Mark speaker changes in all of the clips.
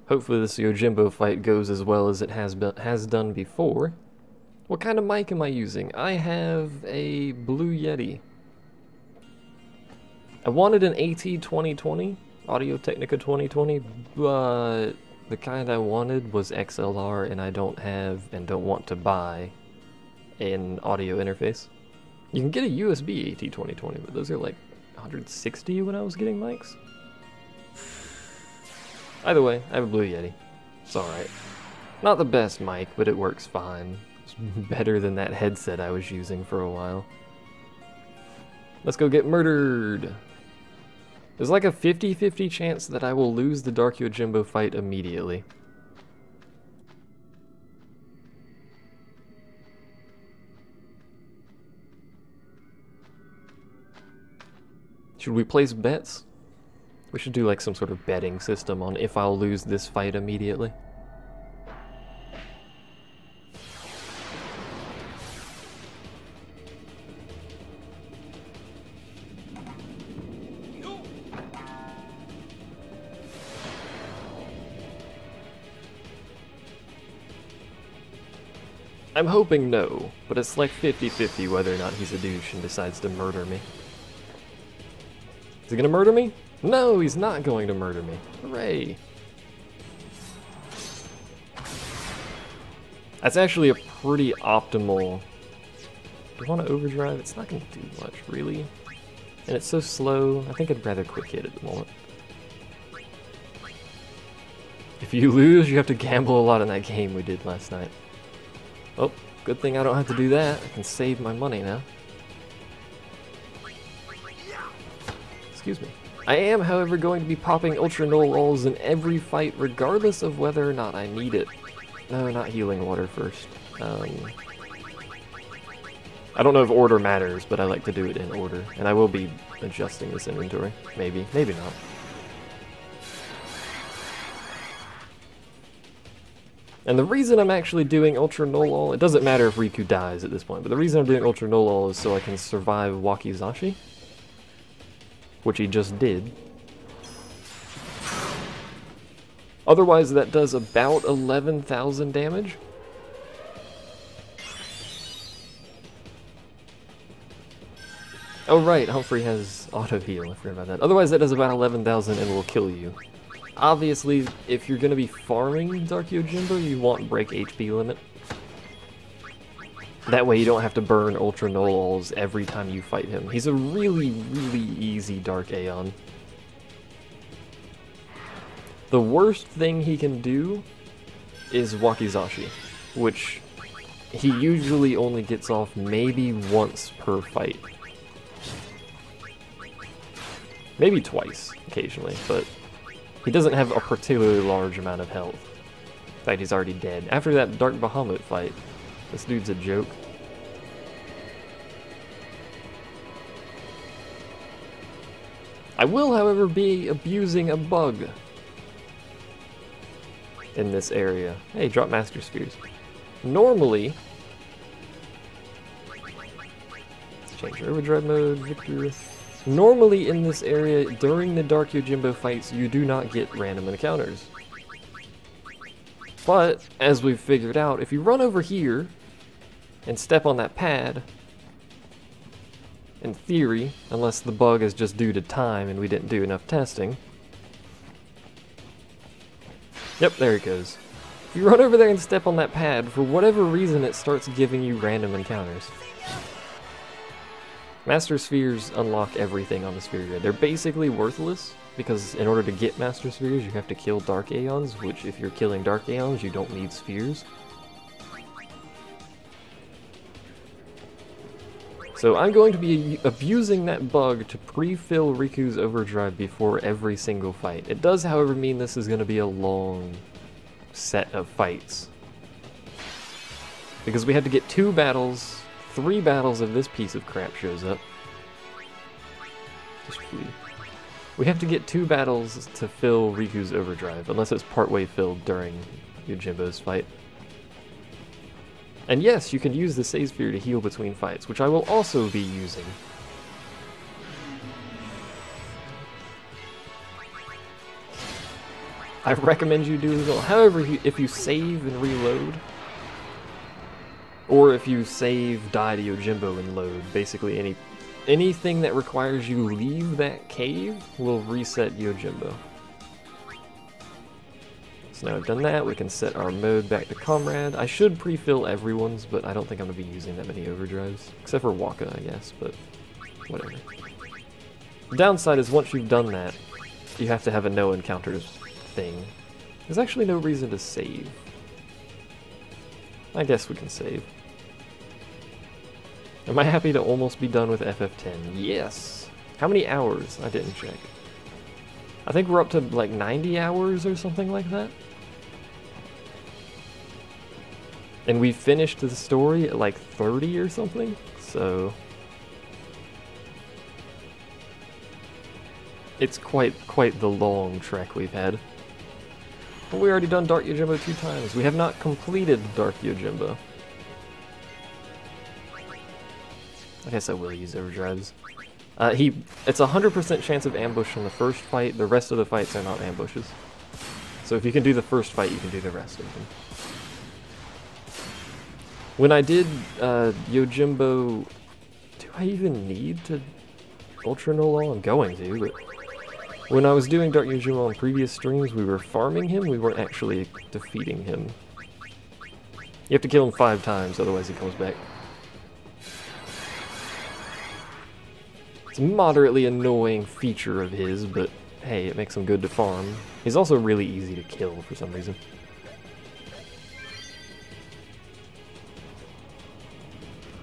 Speaker 1: Hopefully this Yojimbo fight goes as well as it has done before. What kind of mic am I using? I have a Blue Yeti. I wanted an AT2020, Audio-Technica 2020, but the kind I wanted was XLR, and I don't have and don't want to buy an audio interface. You can get a USB AT2020, but those are like 160 when I was getting mics. Either way, I have a Blue Yeti. It's alright. Not the best mic, but it works fine. It's better than that headset I was using for a while. Let's go get murdered! There's like a 50-50 chance that I will lose the Dark Yojimbo fight immediately. Should we place bets? We should do like some sort of betting system on if I'll lose this fight immediately. I'm hoping no, but it's like 50-50 whether or not he's a douche and decides to murder me. Is he gonna murder me? No, he's not going to murder me. Hooray! That's actually a pretty optimal... Do I want to overdrive? It's not gonna do much, really. And it's so slow, I think I'd rather quick hit at the moment. If you lose, you have to gamble a lot in that game we did last night. Oh, good thing I don't have to do that. I can save my money now. Excuse me. I am, however, going to be popping Ultra Null Rolls in every fight, regardless of whether or not I need it. No, not healing water first. I don't know if order matters, but I like to do it in order. And I will be adjusting this inventory. Maybe, maybe not. And the reason I'm actually doing Ultra Null, it doesn't matter if Riku dies at this point, but the reason I'm doing Ultra Null is so I can survive Wakizashi, which he just did. Otherwise that does about 11,000 damage. Oh right, Humphrey has auto heal, I forgot about that. Otherwise that does about 11,000 and will kill you. Obviously, if you're going to be farming Dark Yojimbo, you want break HP limit. That way you don't have to burn Ultra Nulls every time you fight him. He's a really, really easy Dark Aeon. The worst thing he can do is Wakizashi, which he usually only gets off maybe once per fight. Maybe twice, occasionally, but he doesn't have a particularly large amount of health. In fact, he's already dead. After that Dark Bahamut fight, this dude's a joke. I will, however, be abusing a bug in this area. Hey, drop Master Spheres. Normally, let's change our overdrive mode, Victor. Normally in this area, during the Dark Yojimbo fights, you do not get random encounters. But, as we've figured out, if you run over here and step on that pad, in theory, unless the bug is just due to time and we didn't do enough testing. Yep, there it goes. If you run over there and step on that pad, for whatever reason it starts giving you random encounters. Master Spheres unlock everything on the sphere grid. They're basically worthless, because in order to get Master Spheres you have to kill Dark Aeons, which if you're killing Dark Aeons you don't need spheres. So I'm going to be abusing that bug to pre-fill Riku's overdrive before every single fight. It does, however, mean this is going to be a long set of fights. Because we have to get 2 battles, 3 battles if this piece of crap shows up. Just flee. We have to get 2 battles to fill Riku's overdrive, unless it's partway filled during Yojimbo's fight. And yes, you can use the Save Sphere to heal between fights, which I will also be using. I recommend you do as well. However, if you save and reload, or if you save, die to Yojimbo and load, basically anything that requires you leave that cave will reset Yojimbo. So now we've done that, we can set our mode back to Comrade. I should pre-fill everyone's, but I don't think I'm going to be using that many overdrives. Except for Waka, I guess, but whatever. The downside is once you've done that, you have to have a no encounters thing. There's actually no reason to save. I guess we can save. Am I happy to almost be done with FF10? Yes! How many hours? I didn't check. I think we're up to like 90 hours or something like that. And we finished the story at like 30 or something, so... It's quite the long trek we've had. But we already done Dark Yojimbo 2 times. We have not completed Dark Yojimbo. I guess I will use overdrives. It's a 100% chance of ambush in the first fight. The rest of the fights are not ambushes. So if you can do the first fight, you can do the rest of them. When I did Yojimbo... Do I even need to Ultra No Law? I'm going to, but... When I was doing Dark Yojimbo on previous streams, we were farming him, we weren't actually defeating him. You have to kill him 5 times, otherwise he comes back. It's a moderately annoying feature of his, but hey, it makes him good to farm. He's also really easy to kill for some reason.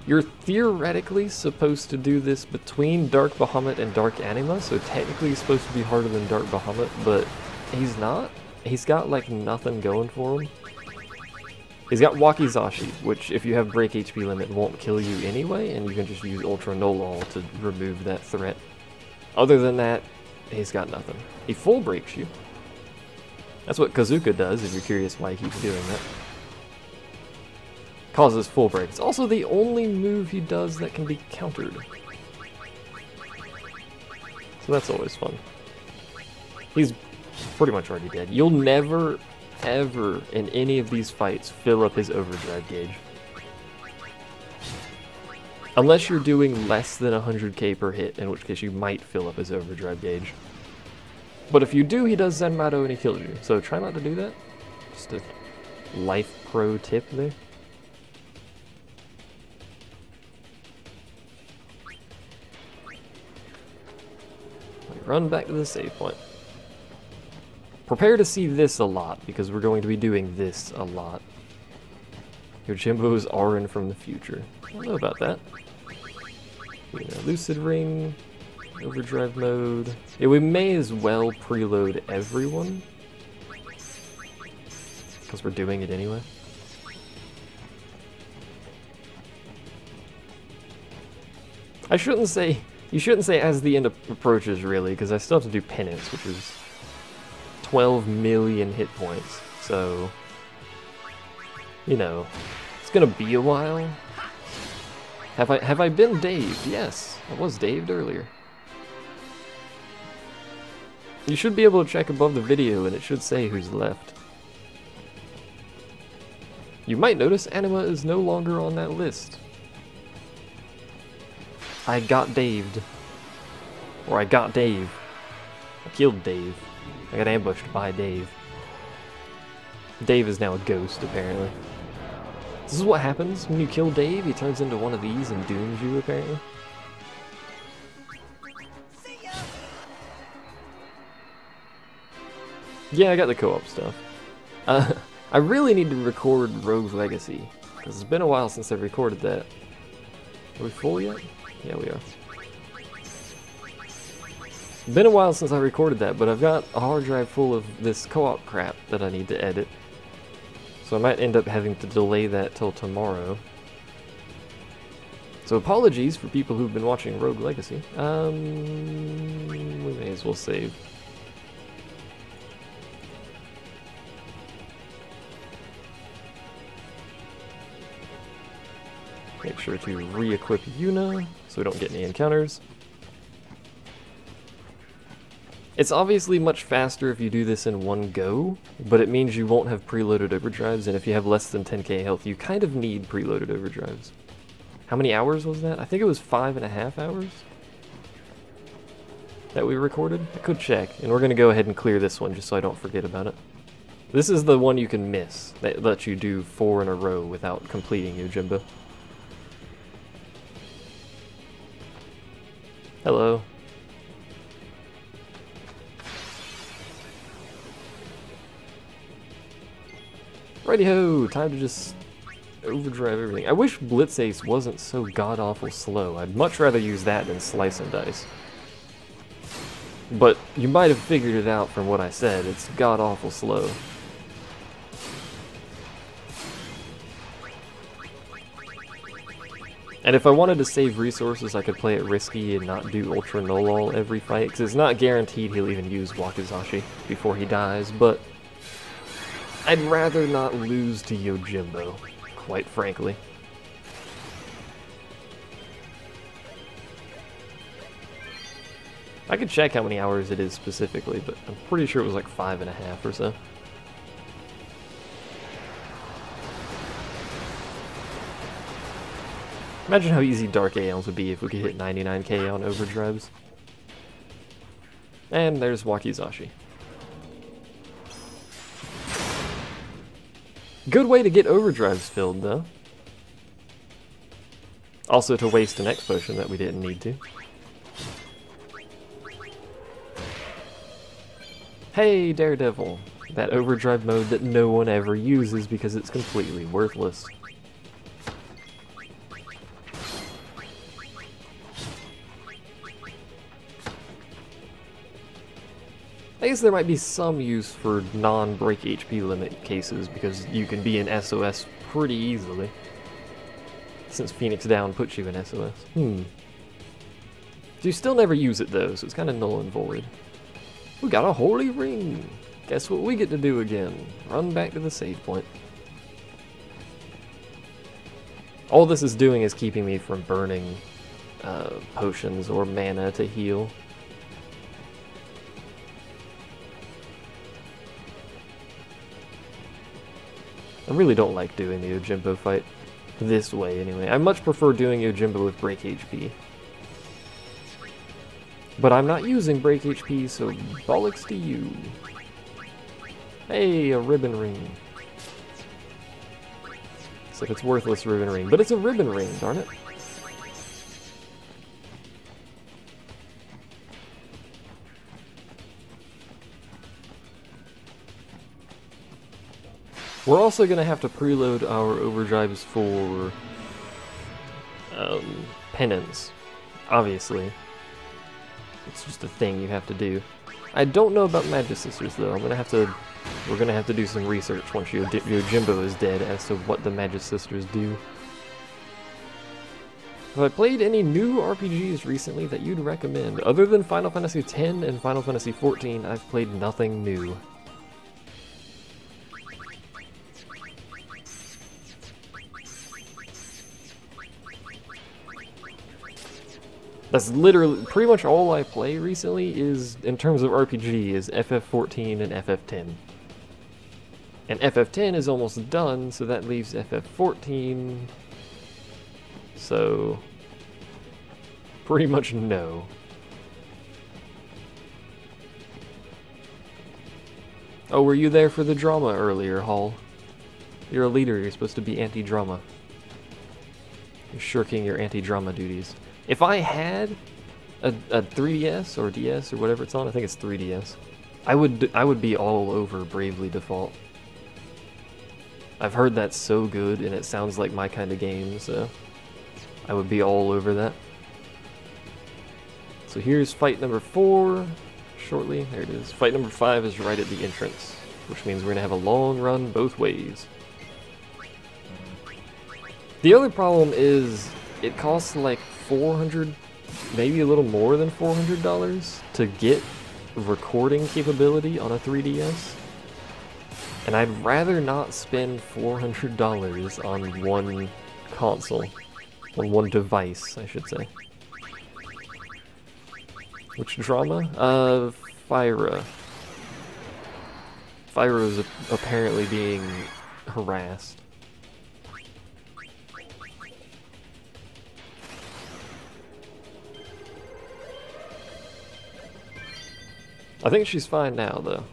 Speaker 1: You're theoretically supposed to do this between Dark Bahamut and Dark Anima, so technically he's supposed to be harder than Dark Bahamut, but he's not. He's got like nothing going for him. He's got Wakizashi, which if you have break HP limit won't kill you anyway, and you can just use Ultra No Law to remove that threat. Other than that, he's got nothing. He full breaks you. That's what Kazuka does, if you're curious why he keeps doing that. Causes full break. It's also the only move he does that can be countered. So that's always fun. He's pretty much already dead. You'll never, ever, in any of these fights, fill up his overdrive gauge. Unless you're doing less than 100k per hit, in which case you might fill up his overdrive gauge. But if you do, he does Zenmato and he kills you. So try not to do that. Just a life pro tip there. Run back to the save point. Prepare to see this a lot, because we're going to be doing this a lot. Yojimbo is Auron from the future. I don't know about that. Lucid Ring, Overdrive mode. Yeah, we may as well preload everyone, because we're doing it anyway. I shouldn't say... You shouldn't say as the end approaches, really, because I still have to do penance, which is 12 million hit points. So, you know, it's gonna be a while. Have I been Daved? Yes, I was Daved earlier. You should be able to check above the video, and it should say who's left. You might notice Anima is no longer on that list. I got Daved. Or I got Dave. I killed Dave. I got ambushed by Dave. Dave is now a ghost, apparently. This is what happens when you kill Dave. He turns into one of these and dooms you, apparently. Yeah, I got the co-op stuff. I really need to record Rogue's Legacy, because it's been a while since I've recorded that. Are we full yet? Yeah, we are. Been a while since I recorded that, but I've got a hard drive full of this co-op crap that I need to edit. So I might end up having to delay that till tomorrow. So apologies for people who've been watching Rogue Legacy. We may as well save. Make sure to re-equip Yuna so we don't get any encounters. It's obviously much faster if you do this in one go, but it means you won't have preloaded overdrives, and if you have less than 10k health, you kind of need preloaded overdrives. How many hours was that? I think it was 5.5 hours that we recorded. I could check, and we're going to go ahead and clear this one just so I don't forget about it. This is the one you can miss, that lets you do 4 in a row without completing Yojimbo. Hello. Righty-ho, time to just overdrive everything. I wish Blitz Ace wasn't so god-awful slow. I'd much rather use that than Slice and Dice. But you might have figured it out from what I said, it's god-awful slow. And if I wanted to save resources, I could play it risky and not do Ultra Null every fight, because it's not guaranteed he'll even use Wakizashi before he dies, but I'd rather not lose to Yojimbo, quite frankly. I could check how many hours it is specifically, but I'm pretty sure it was like 5.5 or so. Imagine how easy Dark Aeons would be if we could hit 99k on overdrives. And there's Wakizashi. Good way to get overdrives filled, though. Also to waste an X potion that we didn't need to. Hey, Daredevil! That overdrive mode that no one ever uses because it's completely worthless. I guess there might be some use for non-break HP limit cases, because you can be in SOS pretty easily. Since Phoenix Down puts you in SOS. You still never use it though, so it's kind of null and void. We got a holy ring! Guess what we get to do again? Run back to the save point. All this is doing is keeping me from burning potions or mana to heal. I really don't like doing the Yojimbo fight this way anyway. I much prefer doing Yojimbo with break HP. But I'm not using break HP, so bollocks to you. Hey, a ribbon ring. It's like it's worthless ribbon ring, but it's a ribbon ring, darn it. We're also going to have to preload our overdrives for penance, obviously. It's just a thing you have to do. I don't know about Magic Sisters though. We're gonna have to do some research once Yojimbo is dead as to what the Magic Sisters do. Have I played any new RPGs recently that you'd recommend? Other than Final Fantasy X and Final Fantasy XIV, I've played nothing new. That's literally, pretty much all I play recently is, in terms of RPG, is FF14 and FF10. And FF10 is almost done, so that leaves FF14. So, pretty much no. Oh, were you there for the drama earlier, Hall? You're a leader, you're supposed to be anti-drama. You're shirking your anti-drama duties. If I had a 3DS or DS or whatever it's on, I think it's 3DS, I would be all over Bravely Default. I've heard that's so good and it sounds like my kind of game, so I would be all over that. So here's fight number 4 shortly. There it is. Fight number 5 is right at the entrance, which means we're gonna have a long run both ways. The other problem is it costs like $400, maybe a little more than $400 to get recording capability on a 3DS. And I'd rather not spend $400 on one console, on one device, I should say. Which drama? Fyra. Fyra's apparently being harassed. I think she's fine now, though.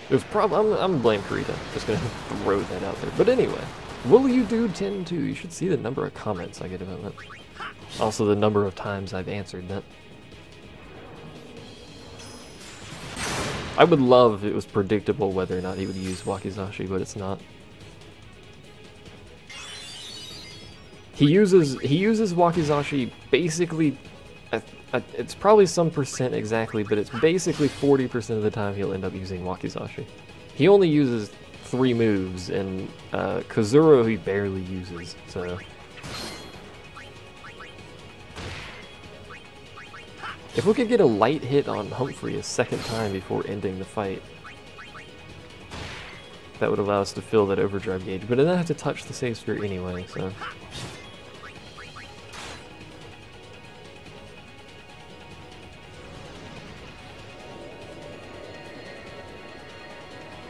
Speaker 1: It was I'm gonna blame Karita. Just gonna throw that out there. But anyway, will you do 10-2? You should see the number of comments I get about that. Also the number of times I've answered that. I would love if it was predictable whether or not he would use Wakizashi, but it's not. He uses Wakizashi basically, it's probably some percent exactly, but it's basically 40% of the time he'll end up using Wakizashi. He only uses 3 moves, and Kazuro he barely uses, so... If we could get a light hit on Humphrey a second time before ending the fight, that would allow us to fill that overdrive gauge, but then I have to touch the save sphere anyway, so...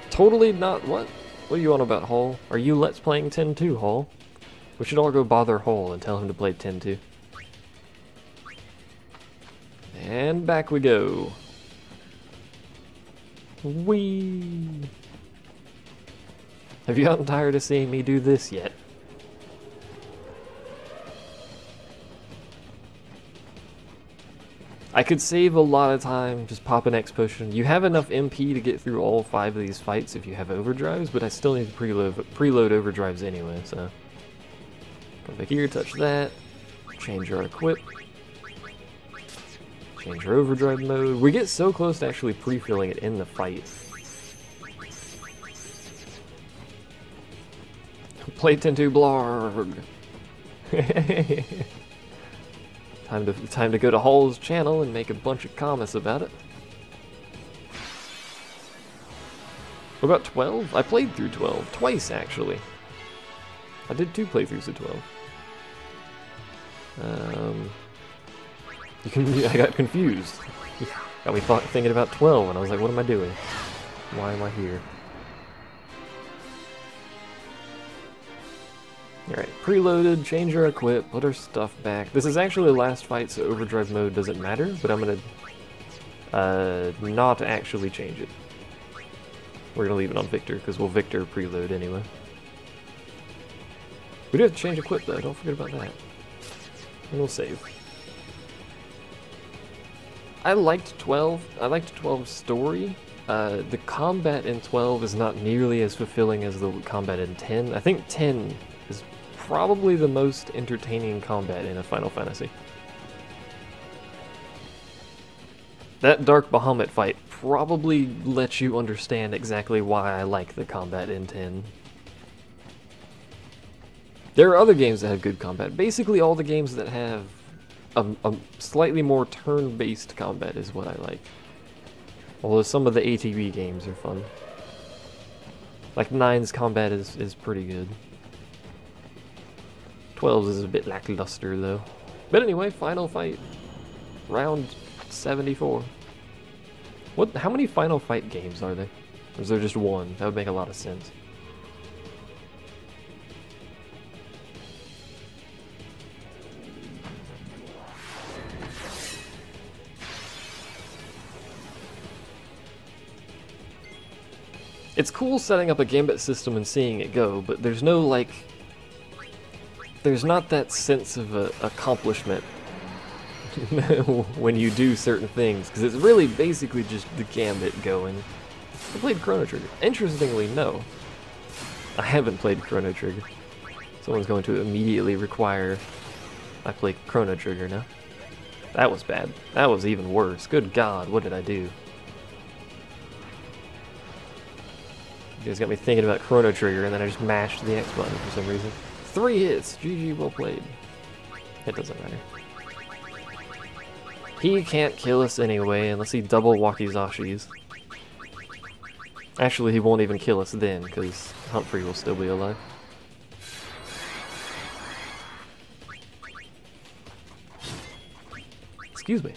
Speaker 1: Totally not... What? What are you on about, Hall? Are you Let's Playing 10-2, Hall? We should all go bother Hall and tell him to play 10-2. And back we go. Whee! Have you gotten tired of seeing me do this yet? I could save a lot of time, just pop an X potion. You have enough MP to get through all 5 of these fights if you have overdrives, but I still need to preload overdrives anyway, so. Come back here, touch that. Change our equip. Change our overdrive mode. We get so close to actually pre-filling it in the fight. Play 10-2 Blarg. Time to go to Hall's channel and make a bunch of comments about it. What about 12? I played through 12 twice actually. I did 2 playthroughs of 12. I got confused. Got me thinking about 12 and I was like, what am I doing? Why am I here? Alright, preloaded, change our equip, put our stuff back. This is actually the last fight, so overdrive mode doesn't matter, but I'm gonna not actually change it. We're gonna leave it on Victor, because we'll Victor preload anyway. We do have to change equip though, don't forget about that. And we'll save. I liked 12. I liked 12's story. The combat in 12 is not nearly as fulfilling as the combat in 10. I think 10 is probably the most entertaining combat in a Final Fantasy. That Dark Bahamut fight probably lets you understand exactly why I like the combat in 10. There are other games that have good combat. Basically all the games that have a slightly more turn-based combat is what I like. Although some of the ATB games are fun. Like 9's combat is pretty good. 12's is a bit lackluster though. But anyway, final fight. Round 74. How many Final Fight games are there? Or is there just one? That would make a lot of sense. It's cool setting up a gambit system and seeing it go, but there's no, like... There's not that sense of accomplishment when you do certain things, because it's really basically just the gambit going. I played Chrono Trigger. Interestingly, no. I haven't played Chrono Trigger. Someone's going to immediately require I play Chrono Trigger now. That was bad. That was even worse. Good God, what did I do? You guys got me thinking about Chrono Trigger, and then I just mashed the X button for some reason. 3 hits! GG, well played. It doesn't matter. He can't kill us anyway, unless he double Wakizashis. Actually, he won't even kill us then, because Humphrey will still be alive. Excuse me.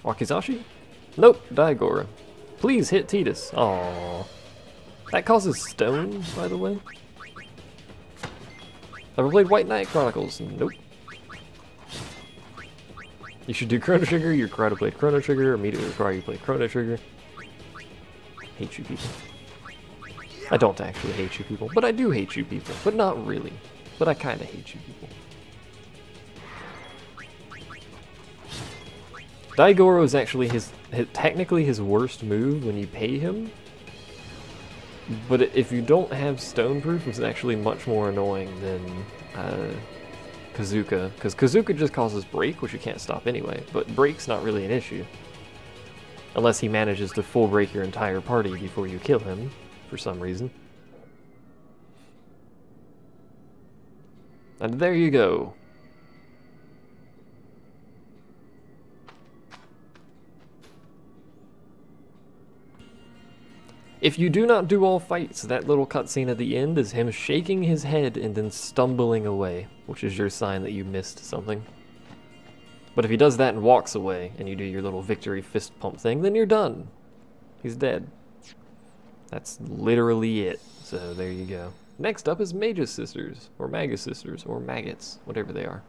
Speaker 1: Wakizashi? Nope, Daigoro. Please hit Tidus. Aww. That causes stone, by the way. Ever played White Knight Chronicles? Nope. You should do Chrono Trigger, you're required to play Chrono Trigger, immediately require you to play Chrono Trigger. Hate you people. I don't actually hate you people, but I do hate you people. But not really. But I kinda hate you people. Daigoro is actually technically his worst move when you pay him. But if you don't have stone proof, it's actually much more annoying than Kazuka. Because Kazuka just causes break, which you can't stop anyway. But break's not really an issue. Unless he manages to full break your entire party before you kill him, for some reason. And there you go. If you do not do all fights, that little cutscene at the end is him shaking his head and then stumbling away, which is your sign that you missed something. But if he does that and walks away, and you do your little victory fist pump thing, then you're done. He's dead. That's literally it. So there you go. Next up is Magus Sisters, or Magus Sisters, or Maggots, whatever they are.